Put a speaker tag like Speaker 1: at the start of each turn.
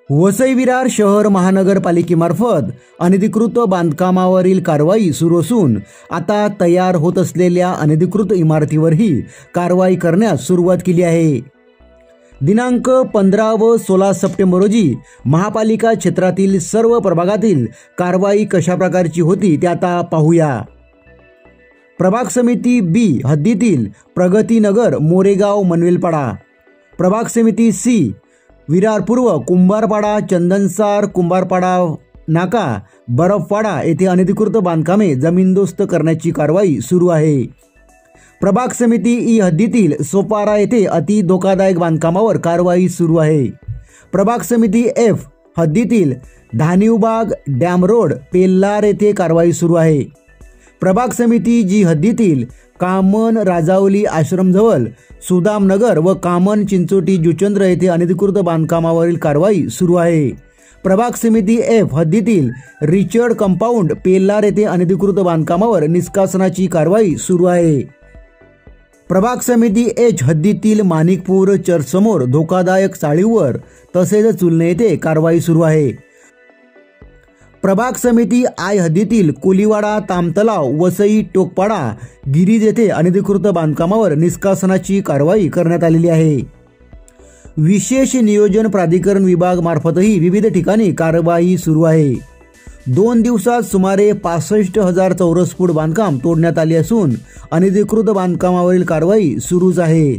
Speaker 1: वसई विरार शहर महानगरपालिकेमार्फत अनधिकृत बांधकामावरील कारवाई सुरू असून आता तयार होत असलेल्या अनधिकृत इमारतीवरही कारवाई करण्यास सुरुवात केली आहे। दिनांक 15 व 16 सप्टेंबर रोजी महापालिका क्षेत्रातील सर्व प्रभागातील कारवाई कशा प्रकारची होती ते आता पाहूया। प्रभाग समिती बी हद्दीतील प्रगतीनगर मोरेगाव मनवेलपाडा, प्रभाग समिती सी विरार पूर्व कुंभारपाडा चंदनसार कुंभारपाडा नाका बरफवाडा येथे अनधिकृत बांधकामे जमीनदोस्त करण्याची कारवाई सुरू आहे। प्रभाग समिती ई हद्दीतील सोपारा येथे अति धोकादायक बांधकामावर कारवाई सुरू आहे। प्रभाग समिती एफ हद्दीतील धानिवबाग डॅम रोड पेल्लार येथे कारवाई सुरू आहे। प्रभाग समिती जी हद्दीतील कामन राजावली आश्रमजवळ सुदामनगर व कामन चिंचोटी जुचंद्र येथे अनधिकृत बांधकामावरील कारवाई सुरू आहे। प्रभाग समिती एफ हद्दीतील रिचर्ड कंपाऊंड पेल्लार येथे अनधिकृत बांधकामावर निष्कासनाची कारवाई सुरू आहे। प्रभाग समिती एच हद्दीतील माणिकपूर चर्चसमोर धोकादायक चाळीवर तसेच चुलने येथे कारवाई सुरू आहे। प्रभाग समिती आय हद्दीतील कोलीवाडा तामतलाव वसई टोकपाडा गिरीज येथे अनधिकृत बांधकामावर निष्कासनाची कारवाई करण्यात आलेली आहे। विशेष नियोजन प्राधिकरण विभाग मार्फतही विविध ठिकाणी कारवाई सुरू आहे। 2 दिवसात सुमारे 65,000 चौरस फूट बांधकाम तोडण्यात आले असून अनधिकृत बांधकामावरील कारवाई सुरूच आहे।